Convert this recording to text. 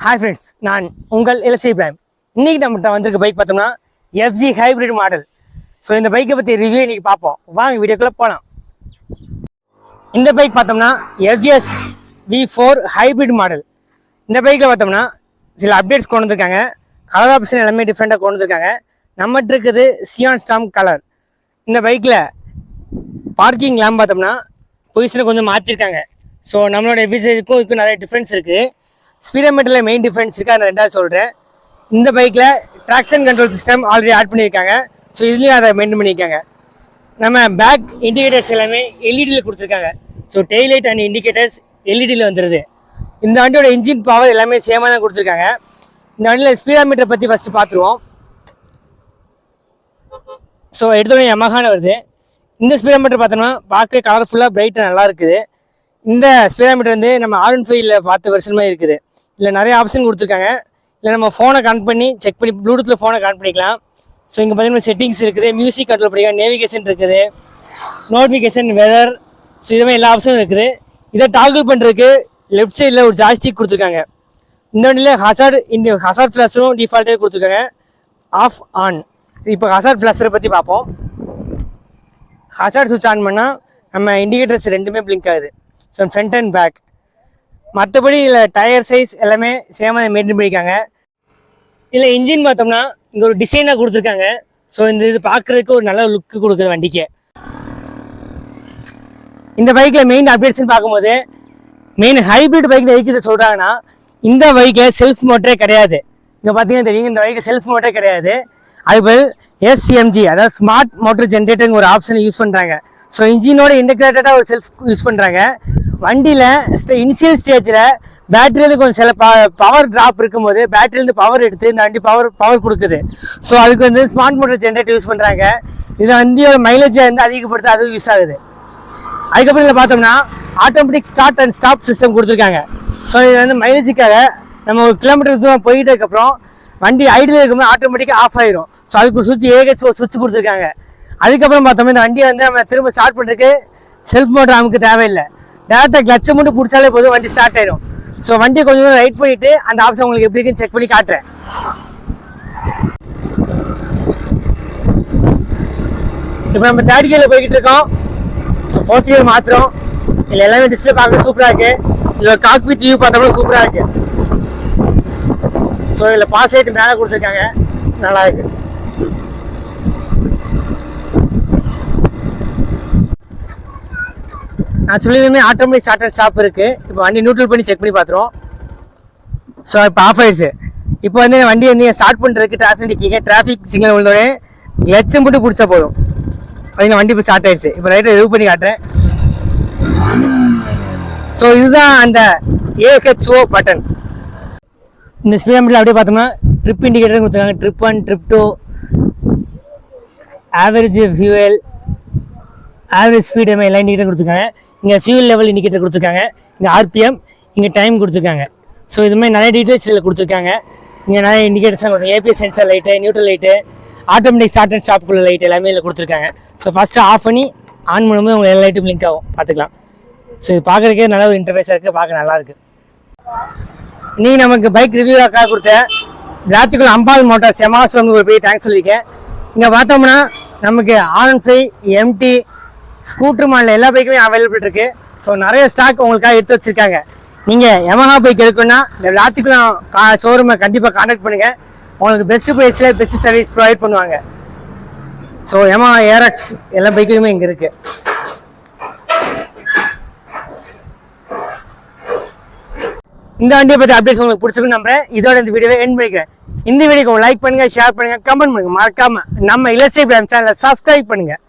Hi friends, நான் உங்கள் LSI பிராம். இன்றைக்கி நம்மகிட்ட வந்திருக்க பைக் பார்த்தோம்னா எஃப்ஜி ஹைப்ரிட் மாடல். ஸோ இந்த பைக்கை பற்றி ரிவ்யூ இன்றைக்கி பார்ப்போம். வாங்க வீடியோக்குள்ளே போகலாம். இந்த பைக் பார்த்தோம்னா எஃப்ஜிஎஸ் V4 ஹைப்ரிட் மாடல். இந்த பைக்கில் பார்த்தோம்னா சில அப்டேட்ஸ் கொண்டு வந்திருக்காங்க. கலர் ஆப்ஷன் எல்லாமே டிஃப்ரெண்ட்டாக கொண்டு வந்திருக்காங்க. நம்மகிட்ட இருக்குது சியான் ஸ்டாம் கலர். இந்த பைக்கில் பார்க்கிங் லேம்ப் பார்த்தோம்னா பொசிஷனை கொஞ்சம் மாற்றிருக்காங்க. ஸோ நம்மளோட எஃபிஷியன்சிக்கும் இதுக்கும் நிறைய டிஃப்ரென்ஸ் இருக்குது. ஸ்பீடோமீட்டரில் மெயின் டிஃப்ரென்ஸ் இருக்குது, அதை ரெண்டாவது சொல்கிறேன். இந்த பைக்கில் traction control system already add பண்ணியிருக்காங்க. ஸோ இதுலேயும் அதை மெயின்டைன் பண்ணியிருக்காங்க. நம்ம பேக் இண்டிகேட்டர்ஸ் எல்லாமே எல்இடியில் கொடுத்துருக்காங்க. ஸோ டெய்லைட் அண்ட் இண்டிகேட்டர்ஸ் எல்இடியில் வந்துடுது. இந்த வண்டியோட இன்ஜின் பவர் எல்லாமே சேமாக தான் கொடுத்துருக்காங்க. இந்த வண்டியில் ஸ்பீடோமீட்டரை பற்றி ஃபஸ்ட்டு பார்த்துருவோம். ஸோ எடுத்தோடனே யமஹான்னு வருது. இந்த ஸ்பீடோமீட்டர் பார்த்தோம்னா பார்க்க கலர்ஃபுல்லாக பிரைட்டாக நல்லா இருக்குது. இந்த ஸ்பீடோமீட்டர் வந்து நம்ம R15ல் பார்த்த வெர்ஷன் மாதிரி இருக்குது. இதில் நிறைய ஆப்ஷன் கொடுத்துருக்காங்க. இல்லை நம்ம ஃபோனை கனெக்ட் பண்ணி செக் பண்ணி ப்ளூடூத்தில் ஃபோனை கனெக்ட் பண்ணிக்கலாம். ஸோ இங்கே பார்த்தீங்கன்னா செட்டிங்ஸ் இருக்குது, மியூசிக் கண்ட்ரோல் பண்ணிக்கலாம், நேவிகேஷன் இருக்குது, நோட்டிஃபிகேஷன், வெதர். ஸோ இதுமாதிரி எல்லா ஆப்ஷனும் இருக்குது. இதை டாகிள் பண்ணுறதுக்கு லெஃப்ட் சைடில் ஒரு ஜாய்ஸ்டிக் கொடுத்துருக்காங்க. இந்த வண்டியில் ஹசார்ட் ஃப்ளாஷரும் டிஃபால்ட்டே கொடுத்துருக்காங்க, ஆஃப் ஆன். இப்போ ஹசார்ட் ஃப்ளாஷரை பற்றி பார்ப்போம். ஹசார்ட் சுவிட்ச் ஆன் பண்ணால் நம்ம இண்டிகேட்டர்ஸ் ரெண்டுமே பிளிங்க் ஆகுது. So front and back. மற்றபடி இதில் டயர் சைஸ் எல்லாமே சேமாக மெயின்டைன் பண்ணியிருக்காங்க. இதில் இன்ஜின் பார்த்தோம்னா இங்கே ஒரு டிசைனாக கொடுத்துருக்காங்க. ஸோ இது பார்க்குறதுக்கு ஒரு நல்ல லுக்கு கொடுக்குது வண்டிக்கு. இந்த பைக்கில் மெயின் அப்டேட்ஸ்ன்னு பார்க்கும்போது மெயின் ஹைப்ரிட் பைக்கில் எதுக்கு சொல்கிறாங்கன்னா, இந்த பைக்கில் செல்ஃப் மோட்டரே கிடையாது. இங்கே பார்த்தீங்கன்னா தெரியும், இந்த பைக்கில் செல்ஃப் மோட்டரே கிடையாது. அதுபோல் SMG, அதாவது ஸ்மார்ட் மோட்டர் ஜென்ரேட்டருங்க ஒரு ஆப்ஷனை யூஸ் பண்ணுறாங்க. ஸோ இன்ஜினோட இன்டெகிரேட்டடாக ஒரு செல்ஃப் யூஸ் பண்ணுறாங்க. வண்டியில் இனிஷியல் ஸ்டேஜில் பேட்டரியிலேருந்து கொஞ்சம் சில பவர் ட்ராப் இருக்கும்போது பேட்டரியிலேருந்து பவர் எடுத்து இந்த வண்டி பவர் கொடுக்குது. ஸோ அதுக்கு வந்து ஸ்மார்ட் மோட்டர் ஜென்ரேட்டர் யூஸ் பண்ணுறாங்க. இதை வண்டியோட மைலேஜை வந்து அதிகப்படுத்த அதுவும் யூஸ் ஆகுது. அதுக்கப்புறம் இதில் பார்த்தோம்னா automatic start and stop system கொடுத்துருக்காங்க. ஸோ இது வந்து மைலேஜுக்காக நம்ம ஒரு கிலோமீட்டர் தூரம் போயிட்டதுக்கப்புறம் வண்டி ஐடியில் இருக்கும்போது ஆட்டோமேட்டிக்காக ஆஃப் ஆயிரும். ஸோ அதுக்கு ஒரு சுவிட்ச் கொடுத்துருக்காங்க. அதுக்கப்புறம் பார்த்தோம்னா இந்த வண்டியை வந்து நம்ம திரும்ப ஸ்டார்ட் பண்ணுறதுக்கு செல்ஃப் மோட்டர் நமக்கு தேவையில்லை. டேரெக்டாக கிளச்சை மட்டும் பிடிச்சாலே போதும், வண்டி ஸ்டார்ட் ஆயிடும். ஸோ வண்டியை கொஞ்சம் தூரம் ரைட் பண்ணிவிட்டு அந்த ஆப்ஷன் உங்களுக்கு எப்படி இருக்குன்னு செக் பண்ணி காட்டுறேன். இப்போ நம்ம தேர்ட் கியரில் போய்கிட்டு இருக்கோம். ஸோ ஃபோர்த் கியர் மாத்திரம். இதில் எல்லாமே டிஸ்பிளே பார்க்க சூப்பராக இருக்குது. இதில் காக்பிட் வியூ பார்த்தோம்னா சூப்பராக இருக்குது. ஸோ இதில் பாஸ் லைட் மேலே கொடுத்துருக்காங்க, நல்லா இருக்குது. நான் சொல்லியுமே ஆட்டோமேட்டிக் ஸ்டார்ட் அண்ட் ஸ்டாப் இருக்குது. இப்போ வண்டி நியூட்ரல் பண்ணி செக் பண்ணி பார்த்துருவோம். ஸோ இப்போ ஆஃப் ஆயிடுச்சு. இப்போ வந்து வண்டி வந்து ஸ்டார்ட் பண்ணுறதுக்கு டிராஃபிக் சிக்னல் விழுந்தோடனே கிளச்சை மட்டும் பிடிச்சா போதும். பார்த்தீங்கன்னா வண்டி இப்போ ஸ்டார்ட் ஆயிடுச்சு. இப்போ ரைட்டை ரிவ்யூ பண்ணி காட்டுறேன். ஸோ இதுதான் அந்த AHO பட்டன். இந்த ஸ்பீடோமீட்டரில் அப்படியே பார்த்தோம்னா ட்ரிப் இண்டிகேட்டர் கொடுத்துருக்காங்க. Trip 1, trip 2, average fuel, average speed எல்லா இண்டிகேட்டர் கொடுத்துருக்காங்க. இங்கே ஃபியூல் லெவல் இண்டிகேட்டர் கொடுத்துருக்காங்க. இங்கே RPM, இங்கே டைம் கொடுத்துருக்காங்க. ஸோ இதுமாதிரி நிறைய டீட்டெயில்ஸ் இதில் கொடுத்துருக்காங்க. இங்கே நிறைய இண்டிகேட்டர்ஸ் கொடுத்துருக்காங்க. APS sensor light, neutral light, automatic start and ஸ்டாப்புக்குள்ள லைட் எல்லாமே இதில் கொடுத்துருக்காங்க. ஸோ ஃபஸ்ட்டு ஆஃப் பண்ணி ஆன் பண்ணும்போது உங்களுக்கு எல்லா லைட்டும் லிங்க் ஆகும், பார்த்துக்கலாம். ஸோ இது பார்க்குறதுக்கே நல்ல ஒரு இன்டர்ஃபேஸாக இருக்குது, பார்க்க நல்லாயிருக்கு. நீங்கள் நமக்கு பைக் ரிவ்யூவாக கொடுத்த விளாத்துக்குள்ள அம்பால் மோட்டார்ஸ் எமாசோங்க ஒரு பெரிய தேங்க்ஸ் சொல்லியிருக்கேன். இங்கே பார்த்தோம்னா நமக்கு R15, MT, ஸ்கூட்டர் மாடல் எல்லா பைக்குமே அவைலபிள் இருக்குது. ஸோ நிறைய ஸ்டாக் உங்களுக்காக எடுத்து வச்சுருக்காங்க. நீங்கள் யமஹா பைக் எடுக்கணும்னா இந்த விளாத்துக்குள்ள ஷோரூமை கண்டிப்பாக கான்டாக்ட் பண்ணுங்கள். உங்களுக்கு பெஸ்ட்டு ப்ரைஸில் பெஸ்ட்டு சர்வீஸ் ப்ரொவைட் பண்ணுவாங்க. ஸோ யமஹா ARX எல்லா பைக்குமே இங்கே இருக்குது. இந்த வண்டியை பற்றி அப்டேட்ஸ் உங்களுக்கு பிடிச்சிருக்குன்னு நம்புறேன். இதோட இந்த வீடியோவை எண்ட் பண்ணிக்கிறேன். இந்த வீடியோக்கு லைக் பண்ணுங்கள், ஷேர் பண்ணுங்கள், கமெண்ட் பண்ணுங்கள். மறக்காமல் நம்ம எல்எஸ்ஐ பிராம் சேனலை சப்ஸ்கிரைப் பண்ணுங்கள்.